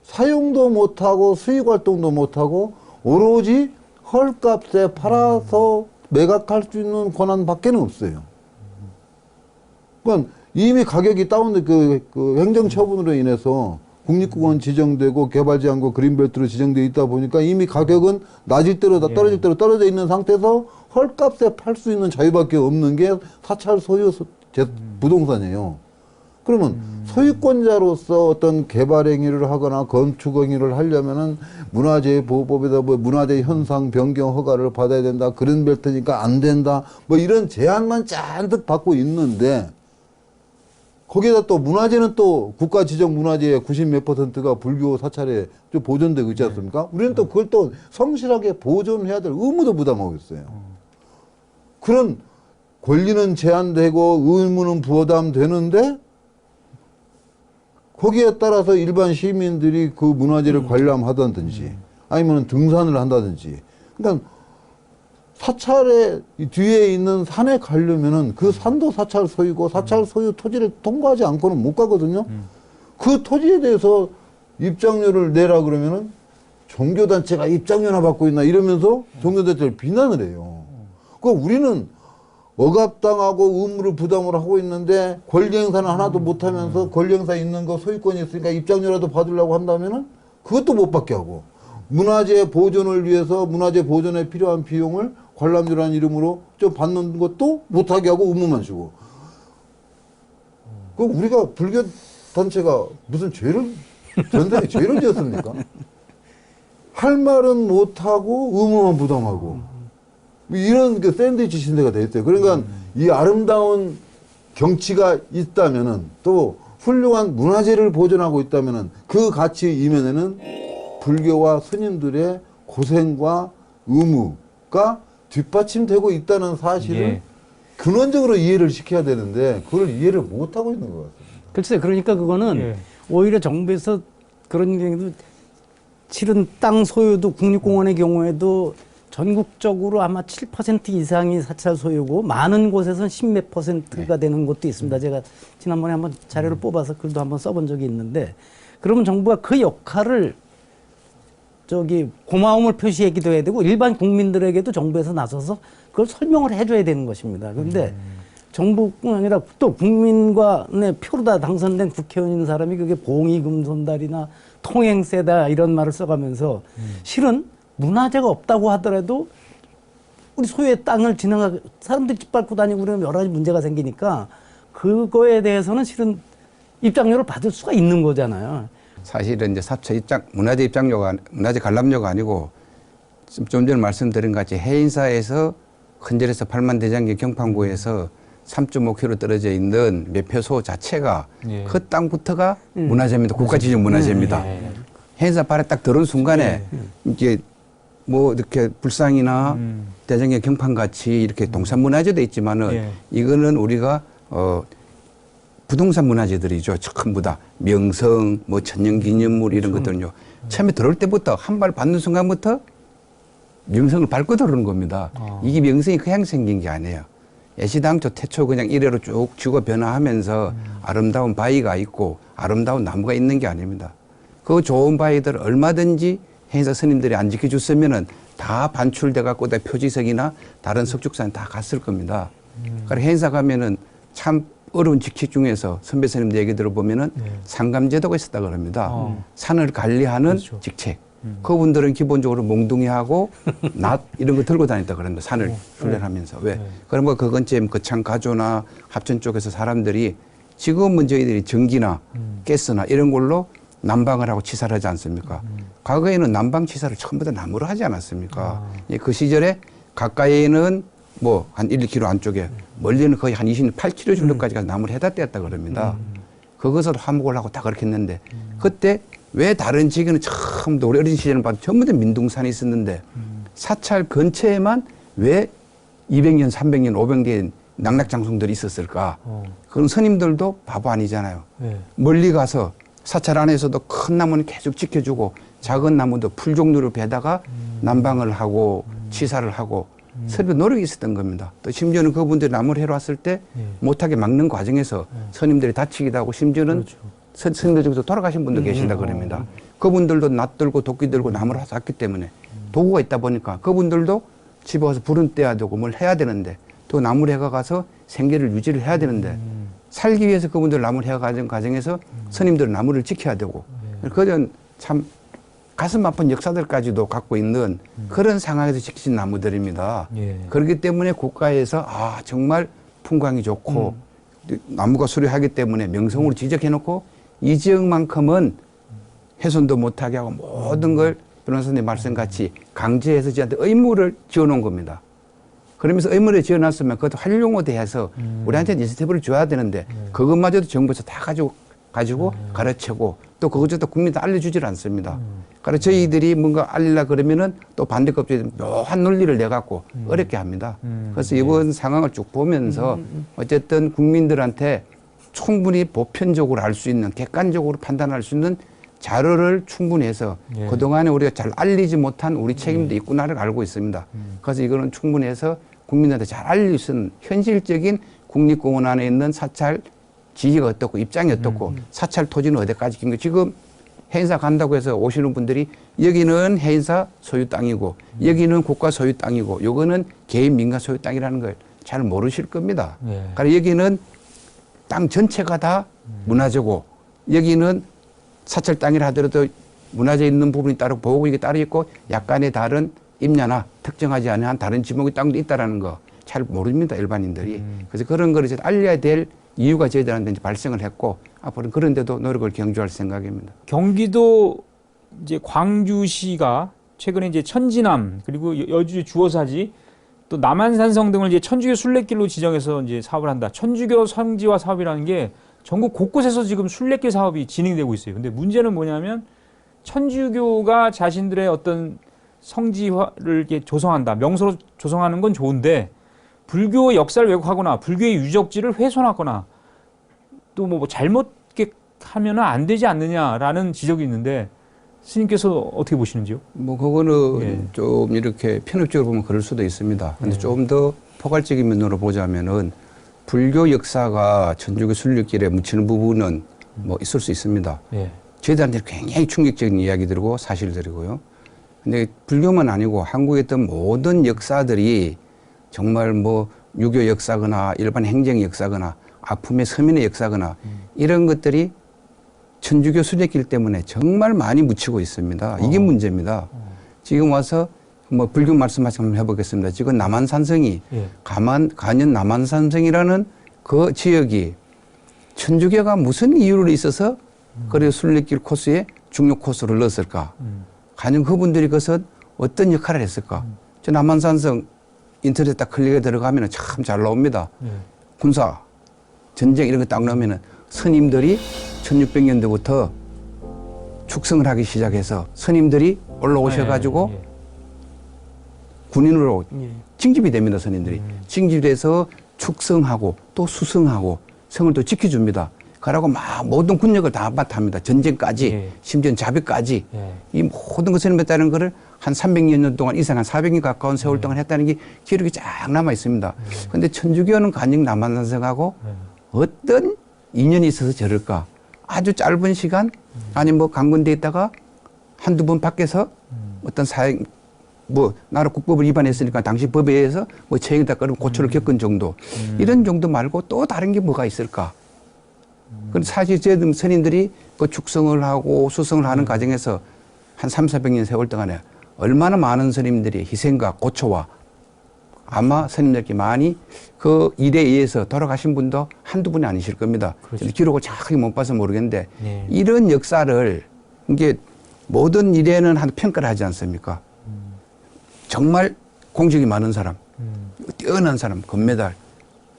사용도 못하고 수익 활동도 못하고 오로지 헐값에 팔아서 매각할 수 있는 권한밖에는 없어요. 그러니까 이미 가격이 다운돼 그 행정처분으로 인해서 국립공원 지정되고 개발제한구 그린벨트로 지정되어 있다 보니까 이미 가격은 낮을 대로 떨어질 대로 떨어져 있는 상태에서 헐값에 팔 수 있는 자유밖에 없는 게 사찰 소유 부동산이에요. 그러면 소유권자로서 어떤 개발 행위를 하거나 건축 행위를 하려면은 문화재 보호법에다 뭐 문화재 현상 변경 허가를 받아야 된다. 그린벨트니까 안 된다. 뭐 이런 제한만 잔뜩 받고 있는데 거기에다 또 문화재는 또 국가 지정 문화재의 90몇 %가 불교 사찰에 좀 보존되고 있지 않습니까? 우리는 또 그걸 또 성실하게 보존해야 될 의무도 부담하고 있어요. 그런 권리는 제한되고 의무는 부담되는데 거기에 따라서 일반 시민들이 그 문화재를 관람하다든지 아니면 등산을 한다든지 그러니까 사찰의 뒤에 있는 산에 가려면은 그 산도 사찰 소유고 사찰 소유 토지를 통과하지 않고는 못 가거든요. 그 토지에 대해서 입장료를 내라 그러면은 종교단체가 입장료나 받고 있나 이러면서 종교단체를 비난을 해요. 그러니까 우리는 억압당하고 의무를 부담을 하고 있는데 권리 행사는 하나도 못 하면서 권리 행사 있는 거 소유권이 있으니까 입장료라도 받으려고 한다면은 그것도 못 받게 하고 문화재 보존을 위해서 문화재 보존에 필요한 비용을 관람료라는 이름으로 좀 받는 것도 못하게 하고 의무만 주고. 그 우리가 불교 단체가 무슨 전생에 죄를 지었습니까? 할 말은 못하고 의무만 부담하고. 이런 그 샌드위치 신세가 돼 있어요. 그러니까 이 아름다운 경치가 있다면은 또 훌륭한 문화재를 보존하고 있다면은 그 가치 이면에는 불교와 스님들의 고생과 의무가 뒷받침되고 있다는 사실을 근원적으로 이해를 시켜야 되는데 그걸 이해를 못 하고 있는 것 같습니다. 글쎄, 그러니까 그거는 오히려 정부에서 그런 경우도 실은 땅 소유도 국립공원의 경우에도 전국적으로 아마 7% 이상이 사찰 소유고 많은 곳에서는 10몇 %가 되는 곳도 있습니다. 제가 지난번에 한번 자료를 뽑아서 글도 한번 써본 적이 있는데 그러면 정부가 그 역할을 고마움을 표시하기도 해야 되고 일반 국민들에게도 정부에서 나서서 그걸 설명을 해줘야 되는 것입니다. 그런데 정부뿐 아니라 또 국민과의 표로 다 당선된 국회의원인 사람이 그게 봉의금손달이나 통행세다 이런 말을 써가면서 실은 문화재가 없다고 하더라도 우리 소유의 땅을 지나가 사람들이 짓밟고 다니고 그러면 여러 가지 문제가 생기니까 그거에 대해서는 실은 입장료를 받을 수가 있는 거잖아요. 사실은 이제 사찰 문화재 입장료가 문화재 관람료가 아니고 좀 전에 말씀드린 것 같이 해인사에서 헌절에서 8만 대장경 경판구에서 3.5km 떨어져 있는 매표소 자체가 그 땅부터가 문화재입니다. 국가지정 문화재입니다. 해인사 발에 딱 들어온 순간에 이게 뭐 이렇게 불상이나 대장경 경판 같이 이렇게 동산 문화재도 있지만은 이거는 우리가 부동산 문화재들이죠. 전부 다 명성, 뭐 천년기념물 이런 것들은요. 처음에 들어올 때부터 한 발 받는 순간부터 명성을 밟고 들어오는 겁니다. 이게 명성이 그냥 생긴 게 아니에요. 애시당초 태초 그냥 이래로 쭉 지구가 변화하면서 아름다운 바위가 있고 아름다운 나무가 있는 게 아닙니다. 그 좋은 바위들 얼마든지 행사 스님들이 안 지켜줬으면은 다 반출돼 갖고 다 표지석이나 다른 석축산에 다 갔을 겁니다. 그러니까 행사 가면은 참 어려운 직책 중에서 선배 스님들 얘기 들어보면은 상감제도가 있었다 그럽니다. 산을 관리하는 직책. 그분들은 기본적으로 몽둥이하고 낫 이런 거 들고 다녔다 그럽니다. 산을 훈련하면서. 왜? 그러면 그 근처에 거창 가조나 합천 쪽에서 사람들이 지금은 저희들이 전기나 가스나 이런 걸로 난방을 하고 치사를 하지 않습니까? 과거에는 난방 치사를 전부 다 나무로 하지 않았습니까? 그 시절에 가까이에는 뭐 한 1~2km 안쪽에 멀리는 거의 한 28km 정도까지 가서 나무를 해다 떼었다 그럽니다. 거기서 화목을 하고 다 그렇게 했는데 그때 왜 다른 지역에는 처음부터 우리 어린 시절을 봐도 전부 다 민둥산이 있었는데 사찰 근처에만 왜 200년, 300년, 500년 낙낙장성들이 있었을까? 그런 스님들도 바보 아니잖아요. 예. 멀리 가서 사찰 안에서도 큰 나무는 계속 지켜주고 작은 나무도 풀 종류를 베다가 난방을 하고 치사를 하고 서로 노력이 있었던 겁니다. 또 심지어는 그분들이 나무를 해왔을 때 못하게 막는 과정에서 스님들이 다치기도 하고 심지어는 스님들 중에서 돌아가신 분도 계신다 그럽니다. 그분들도 낫들고 도끼 들고 나무를 샀기 때문에 도구가 있다 보니까 그분들도 집에 와서 불은 떼야 되고 뭘 해야 되는데 또 나무를 해가 가서 생계를 유지를 해야 되는데 살기 위해서 그분들 나무를 해가 가는 과정에서 스님들은 나무를 지켜야 되고 그런 참 가슴 아픈 역사들까지도 갖고 있는 그런 상황에서 지키신 나무들입니다. 예. 그렇기 때문에 국가에서 아 정말 풍광이 좋고 나무가 수려하기 때문에 명성으로 지적해놓고 이 지역만큼은 훼손도 못하게 하고 모든 걸 변호사님 말씀같이 강제해서 저한테 의무를 지어놓은 겁니다. 그러면서 의무를 지어놨으면 그것도 활용화돼서 우리한테 인센티브를 줘야 되는데 그것마저도 정부에서 다 가지고 가르치고 또 그것조차 국민한테 알려주질 않습니다. 그래서 저희들이 뭔가 알리려 그러면은 또 반대급제에 묘한 논리를 내갖고 어렵게 합니다. 그래서 이번 상황을 쭉 보면서 어쨌든 국민들한테 충분히 보편적으로 알 수 있는 객관적으로 판단할 수 있는 자료를 충분히 해서 그동안에 우리가 잘 알리지 못한 우리 책임도 있구나를 알고 있습니다. 그래서 이거는 충분히 해서 국민한테 잘 알릴 수 있는 현실적인 국립공원 안에 있는 사찰 지위가 어떻고 입장이 어떻고 사찰 토지는 어디까지 긴 거 지금 해인사 간다고 해서 오시는 분들이 여기는 해인사 소유 땅이고 여기는 국가 소유 땅이고 요거는 개인 민간 소유 땅이라는 걸 잘 모르실 겁니다. 그러니까 여기는 땅 전체가 다 문화재고 여기는 사찰 땅이라 하더라도 문화재 있는 부분이 따로 보호구역이 따로 있고 약간의 다른 임야나 특정하지 않은 한 다른 지목의 땅도 있다라는 거 잘 모릅니다 일반인들이. 그래서 그런 거를 이제 알려야 될 이유가 저희들한테 이제 발생을 했고 앞으로는 그런 데도 노력을 경주할 생각입니다. 경기도 이제 광주시가 최근에 이제 천지남 그리고 여주 주어사지 또 남한산성 등을 이제 천주교 순례길로 지정해서 이제 사업을 한다. 천주교 성지화 사업이라는 게 전국 곳곳에서 지금 순례길 사업이 진행되고 있어요. 근데 문제는 뭐냐면 천주교가 자신들의 어떤 성지화를 이렇게 조성한다. 명소로 조성하는 건 좋은데 불교 역사를 왜곡하거나 불교의 유적지를 훼손하거나 또 뭐 잘못게 하면은 안 되지 않느냐라는 지적이 있는데 스님께서 어떻게 보시는지요? 뭐 그거는 좀 이렇게 편협적으로 보면 그럴 수도 있습니다. 근데 좀 더 포괄적인 면으로 보자면은 불교 역사가 천주교 순례길에 묻히는 부분은 뭐 있을 수 있습니다. 저희들한테 굉장히 충격적인 이야기들이고 사실들이고요. 근데 불교만 아니고 한국에 있던 모든 역사들이 정말 뭐 유교 역사거나 일반 행정 역사거나 아픔의 서민의 역사거나 이런 것들이 천주교 순례길 때문에 정말 많이 묻히고 있습니다. 이게 문제입니다. 지금 와서 뭐 불교 말씀하시 한번 해보겠습니다. 지금 남한산성이 간연 남한산성이라는 그 지역이 천주교가 무슨 이유로 있어서 그래 순례길 코스에 중요 코스를 넣었을까? 간연 그분들이 그것은 어떤 역할을 했을까? 저 남한산성 인터넷에 딱 클릭해 들어가면 참 잘 나옵니다. 군사, 전쟁 이런 거 딱 나오면은 스님들이 1600년대부터 축성을 하기 시작해서 스님들이 올라오셔가지고 군인으로 징집이 됩니다. 스님들이. 징집돼서 축성하고 또 수성하고 성을 또 지켜줍니다. 그러고 막 모든 군력을 다 바탑니다. 전쟁까지 심지어 자비까지 이 모든 것을 했다는 거를 한 300년 동안 이상 한 400년 가까운 세월 동안 했다는 게 기록이 쫙 남아 있습니다. 그런데 천주교는 간역 남한산성하고 어떤 인연이 있어서 저럴까? 아주 짧은 시간 아니 뭐 강군대에 있다가 한두 번 밖에서 어떤 사행 뭐 나라 국법을 위반했으니까 당시 법에 의해서 뭐 처형했다 그러면 고초를 겪은 정도 이런 정도 말고 또 다른 게 뭐가 있을까? 그런데 사실 저희 스님들이 그 축성을 하고 수성을 하는 과정에서 한 300~400년 세월 동안에 얼마나 많은 스님들이 희생과 고초와 아마 스님들께 많이 그 일에 의해서 돌아가신 분도 한두 분이 아니실 겁니다. 기록을 정확하게 못 봐서 모르겠는데 이런 역사를 이게 모든 일에는 한 평가를 하지 않습니까? 정말 공직이 많은 사람, 뛰어난 사람 금메달,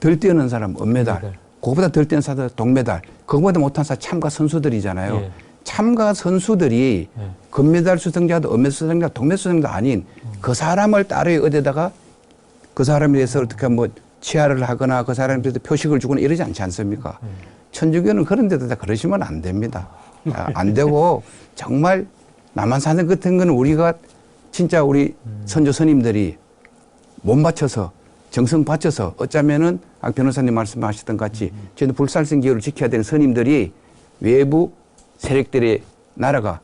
덜 뛰어난 사람 은메달, 그거보다 덜 뛰어난 사람 동메달, 그거보다 못한 사람 참가 선수들이잖아요. 참가 선수들이 금메달 수상자도 은메달 수상자, 동메달 수상자도 아닌 그 사람을 따로 어디다가 그 사람에 대해서 어떻게 뭐 치하를 하거나 그 사람들한테 표식을 주거나 이러지 않지 않습니까? 천주교는 그런 데도 다 그러시면 안 됩니다. 안 되고 정말 남한산성 같은 거는 우리가 진짜 우리 선조 스님들이 몸 바쳐서 정성 바쳐서 어쩌면은 악 변호사님 말씀하셨던 같이 저희도 불살생 기호를 지켜야 되는 스님들이 외부 세력들의 나라가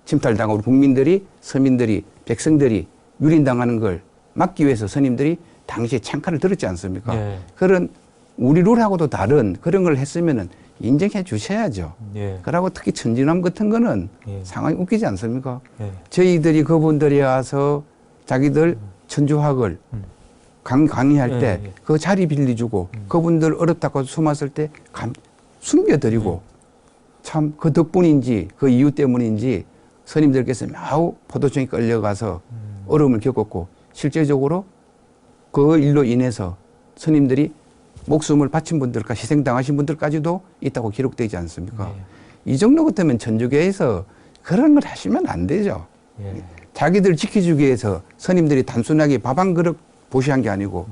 침탈당하고 우리 국민들이 서민들이 백성들이 유린당하는 걸 막기 위해서 스님들이 당시에 창칼을 들었지 않습니까? 예. 그런 우리 룰하고도 다른 그런 걸 했으면은 인정해 주셔야죠. 예. 그러고 특히 천진남 같은 거는 예. 상황이 웃기지 않습니까? 예. 저희들이 그분들이 와서 자기들 천주학을 강의할 예, 때 예. 그 자리 빌려주고 그분들 어렵다고 숨었을 때 숨겨드리고 참 그 덕분인지 그 이유 때문인지 스님들께서 매우 포도청에 끌려가서 어려움을 겪었고 실제적으로 그 일로 인해서 스님들이 목숨을 바친 분들까지 희생당하신 분들까지도 있다고 기록되지 않습니까? 이 정도 같으면 천주교에서 그런 걸 하시면 안 되죠. 예. 자기들 지켜주기 위해서 스님들이 단순하게 밥 한 그릇 보시한 게 아니고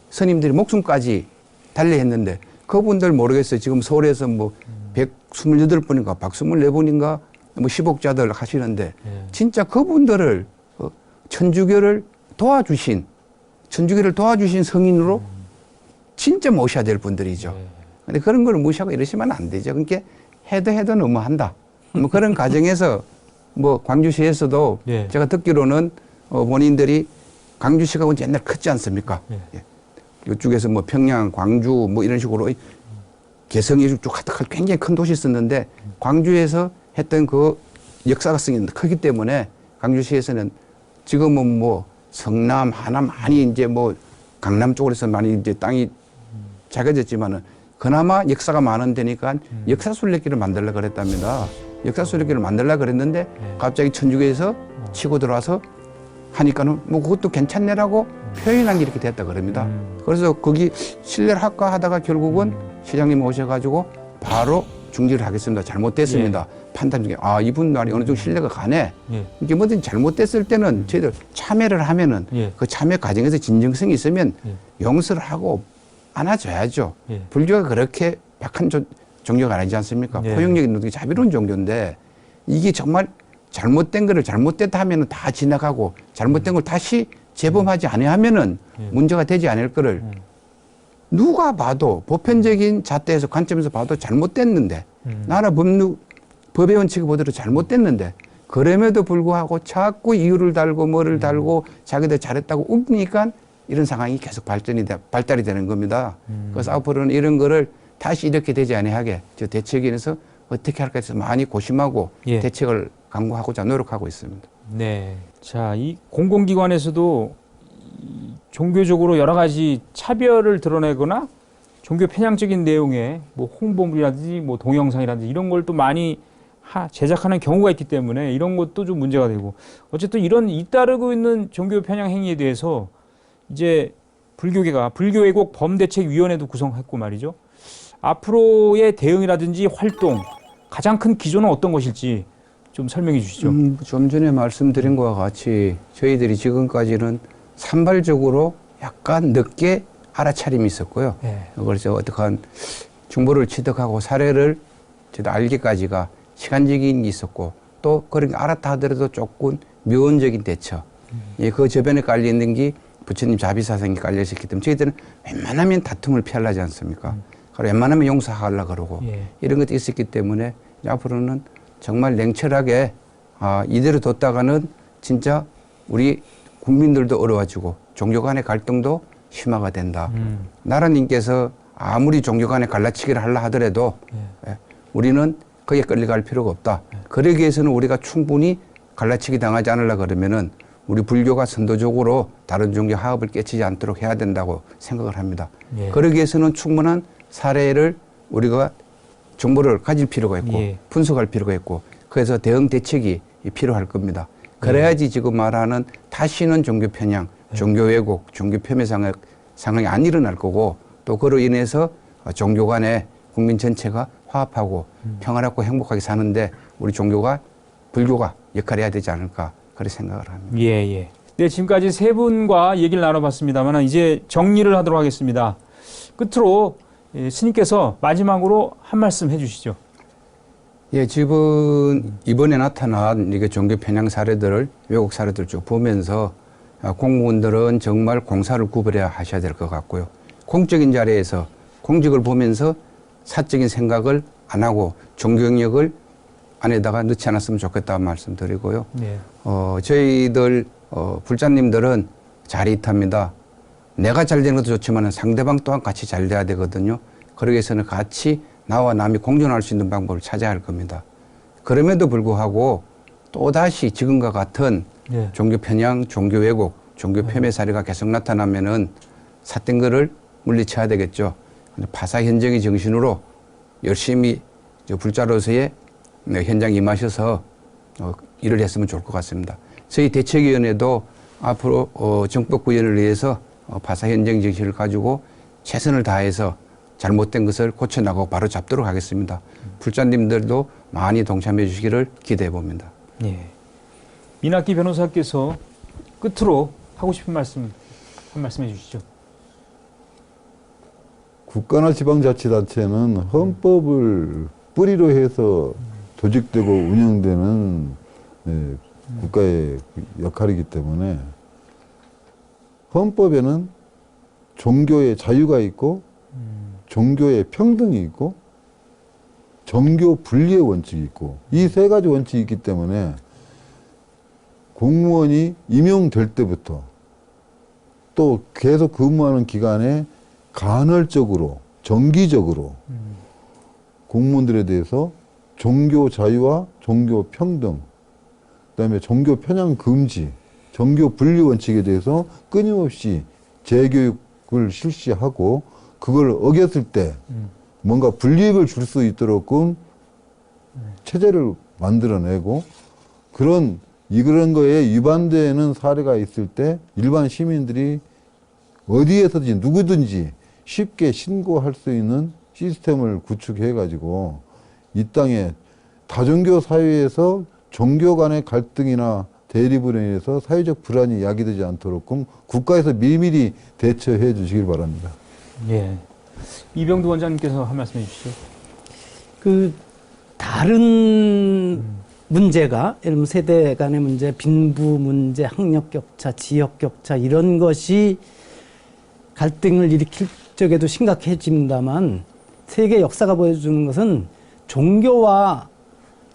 스님들이 목숨까지 달려했는데 그분들 모르겠어요. 지금 서울에서 뭐 128분인가 124분인가 뭐 10억자들 하시는데 진짜 그분들을 천주교를 도와주신 성인으로 진짜 모셔야 될 분들이죠. 근데 그런 걸 무시하고 이러시면 안 되죠. 그러니까 해도 너무한다. 뭐 그런 과정에서 뭐 광주시에서도 예. 제가 듣기로는 본인들이 광주시가 옛날 컸지 않습니까? 예. 이쪽에서 뭐 평양, 광주 뭐 이런 식으로 개성이 쭉 가득할 굉장히 큰 도시 있었는데 광주에서 했던 그 역사성이 크기 때문에 광주시에서는 지금은 뭐 성남, 하남 많이 이제 뭐 강남 쪽으로서 많이 이제 땅이 작아졌지만은 그나마 역사가 많은 데니까 역사 순례길을 만들려고 그랬답니다. 역사 순례길을 만들려고 그랬는데 갑자기 천주교에서 치고 들어와서 하니까는 뭐 그것도 괜찮네라고 표현한 게 이렇게 됐다 그럽니다. 그래서 거기 신뢰를 할까 하다가 결국은 시장님 오셔가지고 바로 중지를 하겠습니다. 잘못됐습니다. 판단 중에 이분 말이 어느 정도 신뢰가 가네. 이게 뭐든 잘못됐을 때는 저희들 참여를 하면은 그 참여 과정에서 진정성이 있으면 용서를 하고 안아줘야죠. 불교가 그렇게 박한 종교가 아니지 않습니까? 포용력 있는 자비로운 종교인데 이게 정말 잘못된 거를 잘못됐다 하면은 다 지나가고 잘못된 걸 다시 재범하지 아니하면은 문제가 되지 않을 거를 누가 봐도 보편적인 잣대에서 관점에서 봐도 잘못됐는데 나라 법의 원칙을 보더라도 잘못됐는데 그럼에도 불구하고 자꾸 이유를 달고 뭐를 달고 자기들 잘했다고 웃기니까 이런 상황이 계속 발달이 되는 겁니다. 그래서 앞으로는 이런 거를 다시 이렇게 되지 아니하게 저 대책위에서 어떻게 할까 해서 많이 고심하고 대책을 강구하고자 노력하고 있습니다. 네. 자, 이 공공기관에서도 종교적으로 여러 가지 차별을 드러내거나 종교 편향적인 내용의 뭐 홍보물이라든지 뭐 동영상이라든지 이런 걸 또 많이 제작하는 경우가 있기 때문에 이런 것도 좀 문제가 되고 어쨌든 이런 잇따르고 있는 종교 편향 행위에 대해서 이제 불교계가 불교애국 범대책위원회도 구성했고 말이죠. 앞으로의 대응이라든지 활동 가장 큰 기조는 어떤 것일지 좀 설명해 주시죠. 좀 전에 말씀드린 것과 같이 저희들이 지금까지는 산발적으로 약간 늦게 알아차림이 있었고요. 그래서 어떡한 정보를 취득하고 사례를 저도 알기까지가 시간적인 게 있었고 또 그런 게 알았다 하더라도 조금 미온적인 대처. 그 저변에 깔려 있는 게 부처님 자비사상이 깔려 있었기 때문에 저희들은 웬만하면 다툼을 피하려지 않습니까? 그리고 웬만하면 용서하려고 그러고 이런 것도 있었기 때문에 앞으로는 정말 냉철하게 이대로 뒀다가는 진짜 우리 국민들도 어려워지고 종교 간의 갈등도 심화가 된다. 나라님께서 아무리 종교 간의 갈라치기를 하려 하더라도 우리는 거기에 끌려갈 필요가 없다. 그러기 위해서는 우리가 충분히 갈라치기 당하지 않으려고 그러면은 우리 불교가 선도적으로 다른 종교 화합을 깨치지 않도록 해야 된다고 생각을 합니다. 그러기 위해서는 충분한 사례를 우리가 정보를 가질 필요가 있고 분석할 필요가 있고 그래서 대응 대책이 필요할 겁니다. 그래야지 지금 말하는 다시는 종교 편향, 종교 왜곡, 종교 폄훼 상황이 안 일어날 거고 또 그로 인해서 종교 간에 국민 전체가 화합하고 평화롭고 행복하게 사는데 우리 종교가 불교가 역할을 해야 되지 않을까 그렇게 생각을 합니다. 네, 지금까지 세 분과 얘기를 나눠봤습니다만 이제 정리를 하도록 하겠습니다. 끝으로 스님께서 마지막으로 한 말씀 해주시죠. 예, 이번에 나타난 이게 종교 편향 사례들을, 왜곡 사례들을 쭉 보면서 공무원들은 정말 공사를 구별해야 하셔야 될 것 같고요. 공적인 자리에서 공직을 보면서 사적인 생각을 안 하고 종교 영역을 안에다가 넣지 않았으면 좋겠다는 말씀 드리고요. 네. 저희들 불자님들은 자리이탑니다. 내가 잘 되는 것도 좋지만 상대방 또한 같이 잘 돼야 되거든요. 그러기 위해서는 같이 나와 남이 공존할 수 있는 방법을 찾아야 할 겁니다. 그럼에도 불구하고 또다시 지금과 같은 네. 종교 편향, 종교 왜곡, 종교 폄훼 사례가 계속 나타나면은 삿된 거를 물리쳐야 되겠죠. 파사 현정의 정신으로 열심히 불자로서의 현장에 임하셔서 일을 했으면 좋을 것 같습니다. 저희 대책위원회도 앞으로 정법구현을 위해서 파사 현정 정신을 가지고 최선을 다해서 잘못된 것을 고쳐나가고 바로 잡도록 하겠습니다. 불자님들도 많이 동참해 주시기를 기대해 봅니다. 예. 민학기 변호사께서 끝으로 하고 싶은 말씀 한 말씀 해주시죠. 국가나 지방자치단체는 헌법을 뿌리로 해서 조직되고 운영되는 국가의 역할이기 때문에 헌법에는 종교의 자유가 있고 종교의 평등이 있고 정교 분리의 원칙이 있고 이 세 가지 원칙이 있기 때문에 공무원이 임용될 때부터 또 계속 근무하는 기간에 간헐적으로 정기적으로 공무원들에 대해서 종교 자유와 종교 평등, 그다음에 종교 편향 금지, 정교 분리 원칙에 대해서 끊임없이 재교육을 실시하고 그걸 어겼을 때 뭔가 불이익을 줄 수 있도록끔 체제를 만들어내고 그런 거에 위반되는 사례가 있을 때 일반 시민들이 어디에서든지 누구든지 쉽게 신고할 수 있는 시스템을 구축해가지고 이 땅에 다종교 사회에서 종교 간의 갈등이나 대립으로 인해서 사회적 불안이 야기되지 않도록 국가에서 미리미리 대처해 주시길 바랍니다. 예. 이병두 원장님께서 한 말씀 해주시죠. 다른 문제가, 예를 들면 세대 간의 문제, 빈부 문제, 학력 격차, 지역 격차, 이런 것이 갈등을 일으킬 적에도 심각해집니다만, 세계 역사가 보여주는 것은 종교와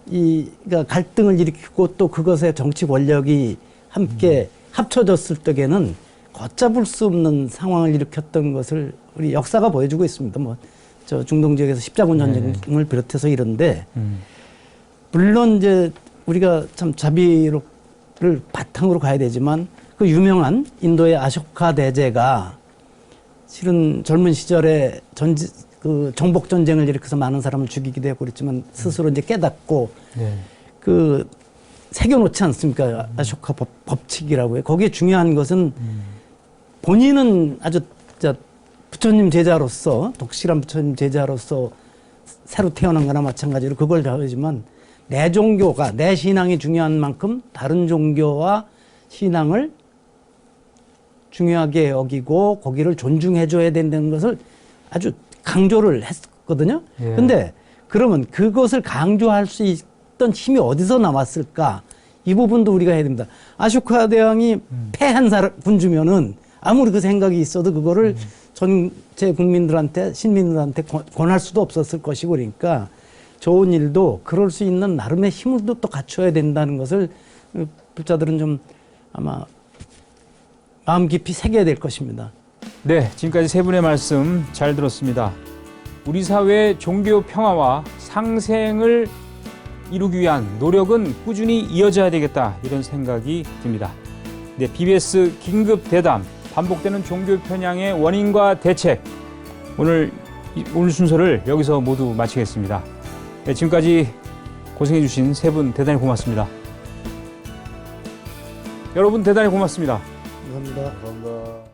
그러니까 갈등을 일으키고 또 그것에 정치 권력이 함께 합쳐졌을 때에는 걷잡을 수 없는 상황을 일으켰던 것을 우리 역사가 보여주고 있습니다. 저 중동 지역에서 십자군 전쟁을 비롯해서 이런데, 물론 이제 우리가 참 자비를 바탕으로 가야 되지만 그 유명한 인도의 아쇼카 대제가 실은 젊은 시절에 정복 전쟁을 일으켜서 많은 사람을 죽이기도 하고 그랬지만 스스로 이제 깨닫고 새겨놓지 않습니까? 아쇼카 법칙이라고 해요. 거기에 중요한 것은 본인은 아주 부처님 제자로서, 독실한 부처님 제자로서 새로 태어난 거나 마찬가지로 그걸 다르지만 내 종교가, 내 신앙이 중요한 만큼 다른 종교와 신앙을 중요하게 여기고 거기를 존중해줘야 된다는 것을 아주 강조를 했거든요. 근데 그러면 그것을 강조할 수 있던 힘이 어디서 나왔을까? 이 부분도 우리가 해야 됩니다. 아쇼카 대왕이 패한 군주면은 아무리 그 생각이 있어도 그거를 전체 국민들한테, 신민들한테 권할 수도 없었을 것이고, 그러니까 좋은 일도 그럴 수 있는 나름의 힘을 또 갖춰야 된다는 것을 불자들은 좀 아마 마음 깊이 새겨야 될 것입니다. 네, 지금까지 세 분의 말씀 잘 들었습니다. 우리 사회의 종교 평화와 상생을 이루기 위한 노력은 꾸준히 이어져야 되겠다, 이런 생각이 듭니다. 네, BBS 긴급 대담, 반복되는 종교 편향의 원인과 대책, 오늘 순서를 여기서 모두 마치겠습니다. 네, 지금까지 고생해 주신 세 분 대단히 고맙습니다. 여러분 대단히 고맙습니다. 감사합니다. 감사합니다.